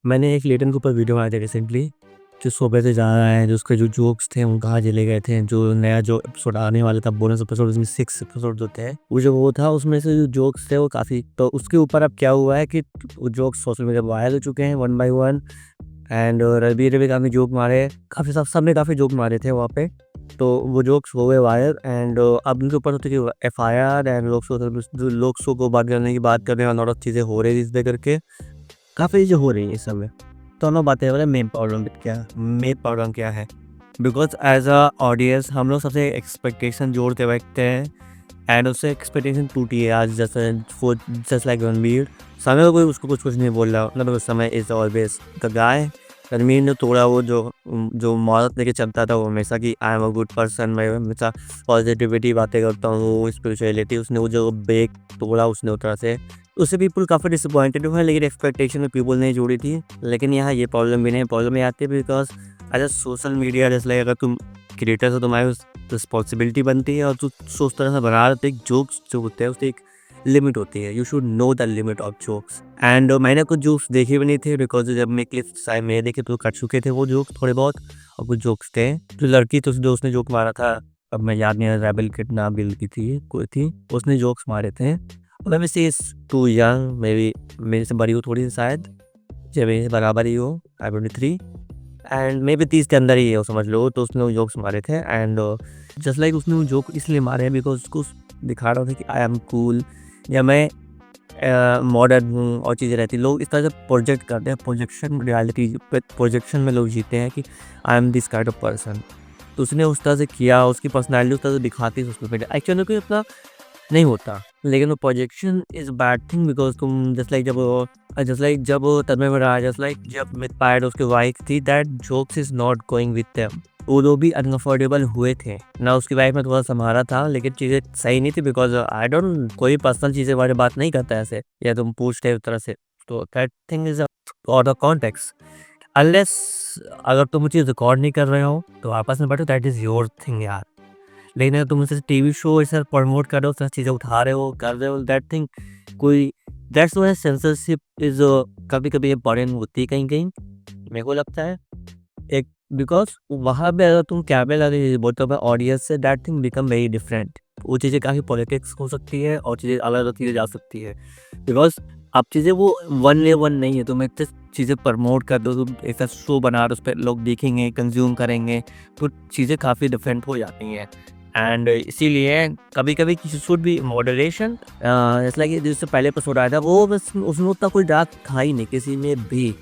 मैंने एक लेटन के ऊपर वीडियो बनाया था रिसेंटली, जो सुबह से जा रहा है, जो उसके जो जोक्स थे वो कहाँ चले गए थे, जो नया जो एपिसोड आने वाला था बोनस एपिसोड, उसमें 6 एपिसोड जो थे, वो जो वो था उसमें से जो जोक्स थे वो काफ़ी, तो उसके ऊपर अब क्या हुआ है कि वो जोक्स सोशल मीडिया पर वायरल हो चुके हैं one by one. And Ranbir ने भी काफ़ी जोक मारे, काफ़ी सब ने काफ़ी जोक मारे थे वहाँ पे, तो वो जोक्स हो गए वायरल। एंड अब उनके ऊपर होती है FIR, एंड लोग शो को बात करने की बात कर रहे हैं, और चीज़ें हो रही है इस पे करके, काफ़ी चीज़ें हो रही हैं इस समय। दोनों बातें हो रही है, मेन प्रॉब्लम क्या है, बिकॉज एज अ ऑडियंस हम लोग सबसे एक्सपेक्टेशन जोड़ते बैठते हैं, एंड उससे एक्सपेक्टेशन टूटी है आज, जैसे जस्ट लाइक रणबीर। समय को कोई उसको कुछ नहीं बोल रहा, मतलब उस समय is always the guy. Ranbir ने तोड़ा वो जो जो मोहब्बत लेके चलता था वो हमेशा, कि I am a good person, मैं हमेशा पॉजिटिविटी बातें करता हूँ, स्पिरिचुअलिटी, उसने वो जो ब्रेक तोड़ा उसने उतना से, उससे पीपल काफ़ी डिसअपॉइंटेड हुए, लेकिन एक्सपेक्टेशन में पीपल ने जोड़ी थी। लेकिन यहाँ ये प्रॉब्लम भी नहीं, प्रॉब्लम ये आती है because as a social media, जैसे लाइक अगर तुम क्रिएटर हो, तुम्हारी रिस्पॉन्सिबिलिटी बनती है, और तू सोच तरह से बना रहे, तो एक जोक्स जो होते हैं उसकी एक लिमिट होती है, you should know the limit of jokes. And मैंने कुछ जोक्स देखे भी नहीं थे, बिकॉज जब मैं क्लिप्स शायद मैंने देखे तो कट चुके थे वो जोक्स थोड़े बहुत, और कुछ जोक्स थे जो लड़की तो जो उसने जोक मारा था, अब मैं याद नहीं आ रहा, रेबल किट नाम बिल की थी कोई थी, उसने जोक्स मारे थे। मतलब मैं she is too young, may be मेरे से बड़ी हो थोड़ी सी शायद, या मेरे से बराबर ही हो, आई 23, एंड मे बी 30 के अंदर ही है वो समझ लो, तो उसने वो जोक्स मारे थे। एंड जस्ट लाइक उसने वो जोक इसलिए मारे हैं बिकॉज उसको दिखा रहा था कि आई एम कूल, या मैं मॉडर्न हूँ, और चीज़ें रहती, लोग इस तरह से प्रोजेक्ट करते हैं, प्रोजेक्शन रियलिटी प्रोजेक्शन में लोग जीते हैं कि I am this kind of person. तो उसने उस तरह से किया, उसकी पर्सनैलिटी उस तरह से दिखाती है सोशल मीडिया, एक्चुअली कोई अपना नहीं होता, लेकिन वो projection is bad thing, because तुम जस्ट लाइक जब तन्मय बरार, जस्ट लाइक जब मिथ पायड उसकी वाइफ थी, that jokes is not going with them, वो लोग भी अनकंफर्टेबल हुए थे ना, उसकी वाइफ ने थोड़ा संभाला था, लेकिन चीज़ें सही नहीं थी, बिकॉज आई डोंट, कोई पर्सनल चीज़ें बारे बात नहीं करता ऐसे, या तुम पूछते उस तरह से, तो that thing is out of context, unless अगर तुम चीज़ रिकॉर्ड नहीं कर रहे हो तो आपस में बैठो, दैट इज़ योर थिंग यार। लेकिन अगर तुम उसे टीवी शो ऐसा प्रमोट कर रहे हो, सब चीज़ें उठा रहे हो, कर रहे हो, दैट थिंग कोई, दैट्स व्हाई सेंसरशिप इज़ कभी-कभी इम्पोर्टेंट होती है कहीं-कहीं, मेरे को लगता है। एक बिकॉज़ वहाँ पे अगर तुम कैमरे लगे बोलते हो ऑडियंस से, that thing become very different. वो चीज़ें काफ़ी पॉलिटिक्स हो सकती है, और चीज़ें अलग-अलग चीज़ें जा सकती है। बिकॉज़ अब चीज़ें वो वन वे वन नहीं है, तुम एक चीज़ें प्रमोट कर दो, तुम ऐसा शो बना रहे हो, उस पे लोग देखेंगे, कंज़्यूम करेंगे, तो चीज़ें काफ़ी डिफरेंट हो जाती हैं। एंड इसीलिए कभी-कभी किसी शुड बी मॉडरेशन, जैसे लाइक जिससे पहले एपिसोड आया था, वो बस उसमें उतना कोई डार्क था ही नहीं किसी में भी।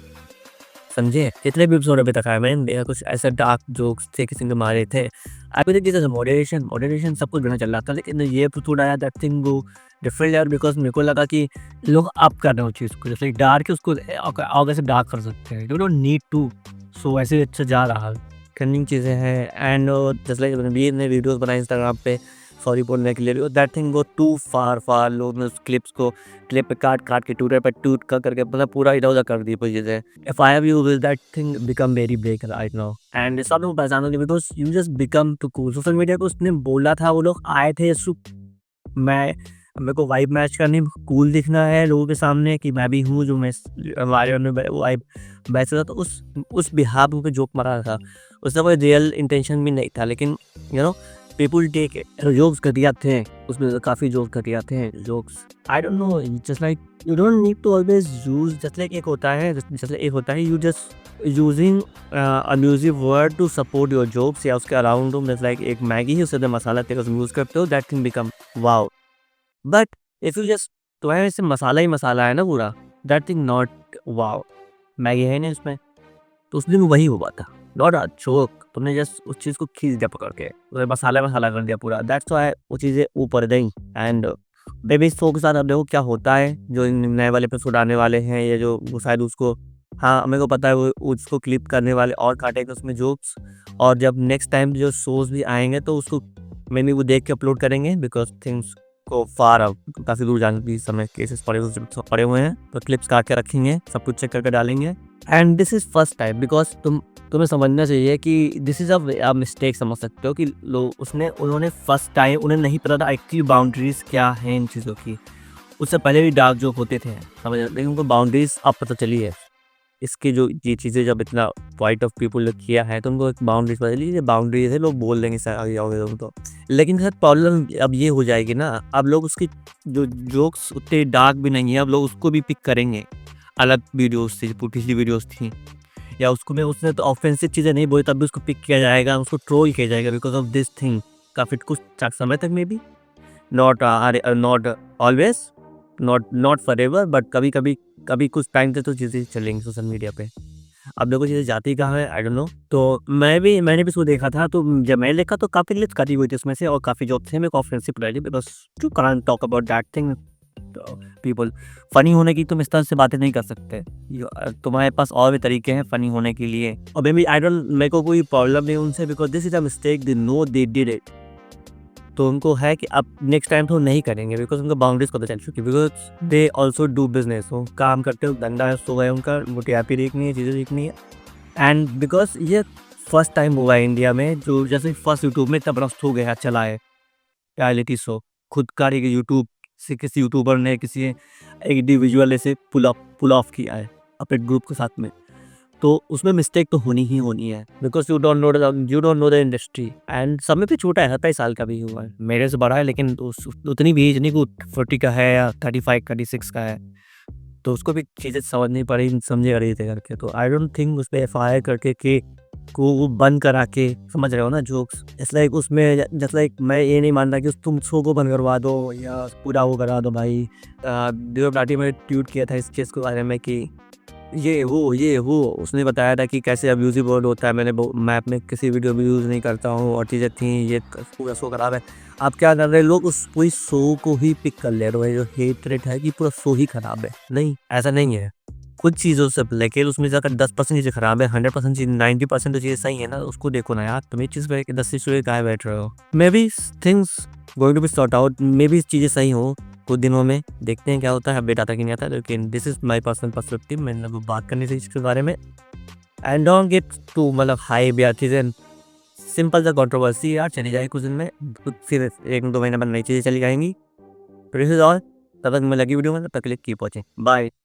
समझे? जितने भी एपिसोड अभी तक आए मैंने देखा, कुछ ऐसे डार्क जोक्स थे किसी ने मारे थे। I think this is moderation सब कुछ बढ़िया चल रहा था, लेकिन ये एपिसोड आया, दैट थिंग वो डिफरेंट यार, बिकॉज़ मेरे को लगा कि लोग अप कर रहे हैं उस चीज़ को, जैसे डार्क है उसको और कैसे डार्क कर सकते हैं, यू डोंट नीड टू। सो ऐसे ही अच्छा जा रहा है, ट्रेंडिंग चीज़ें हैं। एंड जस्ट लाइक रणबीर ने वीडियोज़ बनाए इंस्टाग्राम पे सॉरी बोलने के लिए, दैट थिंग गो टू फार लोग ने उस क्लिप पे काट के ट्विटर पे ट्वीट करके मतलब पूरा इधर-उधर कर दी पूरी चीज़ें। If I have you will that thing become very big right now, and सब लोग पहचानोगे because you just become too cool. Social media पे उसने बोला था, वो लोग आए थे मैं मेरे को वाइब मैच करनी, कूल दिखना है लोगों के सामने कि मैं भी हूँ जो मैं हमारे में वाइब वैसे था, तो उस बिहाफ पे जोक मारा था। उसका कोई रियल इंटेंशन भी नहीं था, लेकिन you know people take it, jokes घटिया थे, उसमें काफ़ी जोक्स घटिया थे jokes. I don't know, just like you don't need to always use, just like एक होता है you just using abusive word to support your jokes, या उसके अराउंड तुम जस्ट लाइक एक मैगी है उससे मसाला तेल यूज़ करते हो, that thing become wow. But if you just, तुम्हारे वैसे मसाला ही मसाला है ना पूरा, that thing not wow, Maggi है ना इसमें, तो उस दिन वही हुआ था, नॉट अ जोक, तुमने जस्ट उस चीज़ को खींच दिया पकड़ के, तो मसाला मसाला कर दिया पूरा, दैट्स व्हाई वो चीज़ें ऊपर गई। एंड बेबी इस शो के साथ अब देखो क्या होता है, जो नए वाले एपिसोड आने वाले हैं, ये जो वो शायद उसको, हाँ मेरे को पता है वो उसको क्लिप करने वाले और काटेंगे उसमें जोक्स, और जब नेक्स्ट टाइम जो शोज़ भी आएंगे तो उसको मैंने वो देख के अपलोड करेंगे, बिकॉज थिंग्स को फार अब काफ़ी दूर जाने के समय केसेस पड़े हुए हैं, तो क्लिप्स काट के रखेंगे, सब कुछ चेक करके डालेंगे। And this is first time, because तुम्हें समझना चाहिए कि दिस इज़ अ मिस्टेक, समझ सकते हो कि लोग उन्होंने फर्स्ट टाइम, उन्हें नहीं पता था एक्चुअली बाउंड्रीज क्या हैं इन चीज़ों की। उससे पहले भी डार्क जोक होते थे समझ, लेकिन उनको बाउंड्रीज अब पता चली है, इसकी जो ये चीज़ें जब इतना पॉइंट ऑफ पीपल ने किया है तो उनको एक बाउंड्रीज पता चली, ये बाउंड्रीज है, लोग बोल देंगे सर आगे जाओगे तुम तो। लेकिन सर प्रॉब्लम अब ये हो जाएगी ना, अब लोग उसकी जो जोक्स उतने डार्क भी नहीं है, अब लोग उसको भी पिक करेंगे। अलग वीडियोस थी, पिछली वीडियोस थी, या उसको में उसने तो ऑफेंसिव चीज़ें नहीं बोली तब भी उसको पिक किया जाएगा, उसको ट्रोल किया जाएगा बिकॉज ऑफ दिस थिंग। काफ़ी कुछ समय तक may be not not always, not for ever, but कभी कभी कभी कुछ टाइम तक तो चीज़ें चलेंगी सोशल मीडिया पे। अब देखो चीज़ें जाती कहाँ है आई डोंट नो। तो मैंने भी उसको देखा था, तो जब मैंने देखा तो काफ़ी लिस्ट कटी हुई थी उसमें से, और काफ़ी जो थे मेरे को ऑफेंसिव लगे because to can't talk about that thing. People funny होने की तुम इस तरह से बातें नहीं कर सकते। तुम्हारे पास और भी तरीके हैं फनी होने के लिए, और मे बी आई डोंट, मेरे को कोई प्रॉब्लम नहीं उनसे because this is a mistake, they know they did it. तो उनको है कि अब नेक्स्ट टाइम तो नहीं करेंगे बिकॉज उनको बाउंड्रीज पता चल चुकी, because they also do business, हो काम करते हो, धंधा है, सो है उनका, वो टीआरपी देखनी है, चीज़ें देखनी है। एंड बिकॉज ये फर्स्ट टाइम हुआ है इंडिया में, जो जैसे फर्स्ट यूट्यूब में इतना ब्रस्ट हो गया चला है रियलिटी शो, खुद का एक यूट्यूब से किसी यूट्यूबर ने किसी एक इंडिविजुअल ऐसे पुल ऑफ किया है अपने ग्रुप के साथ में, तो उसमें मिस्टेक तो होनी ही होनी है because you don't know the industry. And समय पे छोटा है, 27 साल का भी हुआ है, मेरे से बड़ा है, लेकिन उतनी भी एज नहीं को 40 का है या 35 36 का है, तो उसको भी चीज़ें समझनी पड़ी, समझे रही थे करके। तो आई डोंट थिंक उस पर FIR करके के को वो बंद करा के, समझ रहे हो ना जोक्स, इट्स लाइक उसमें जस्ट लाइक मैं ये नहीं मानता कि तुम शो को बंद करवा दो या पूरा वो करा दो भाई। दिव्या पार्टी में ट्वीट किया था इस चीज़ के बारे में कि ये वो उसने बताया था कि कैसे अब्यूजिव वर्ड होता है, मैं अपने किसी वीडियो में यूज़ नहीं करता हूँ और चीज़ें थी, ये पूरा शो खराब है। आप क्या कर रहे हैं, लोग उस पूरी शो को ही पिक कर ले रहे हैं, जो हेट है कि पूरा शो ही खराब है। नहीं, ऐसा नहीं है, कुछ चीज़ों से लेकिन उसमें जाकर 10% चीज़ें खराब है, 100% चीज़ 90% तो चीज़ें सही है ना, उसको देखो ना यार, तुम एक चीज़ पे 10 चीज़ कहाँ बैठ रहे हो। Maybe things going to be sort out, maybe चीज़ें सही हो कुछ दिनों में, देखते हैं क्या होता है, अपडेट आता कि नहीं आता, लेकिन this is my personal perspective, मैंने वो बात करनी थी इसके बारे में। एंड डोंट गेट टू मतलब हाइप या चीज़ें, सिंपल सा कंट्रोवर्सी यार चली जाएगी कुछ दिन में, फिर 1-2 महीने बाद नई चीज़ें चली जाएंगी। दिस इज ऑल, तब तक मैं लगी वीडियो में, तब तक के लिए कीप वॉचिंग, बाय।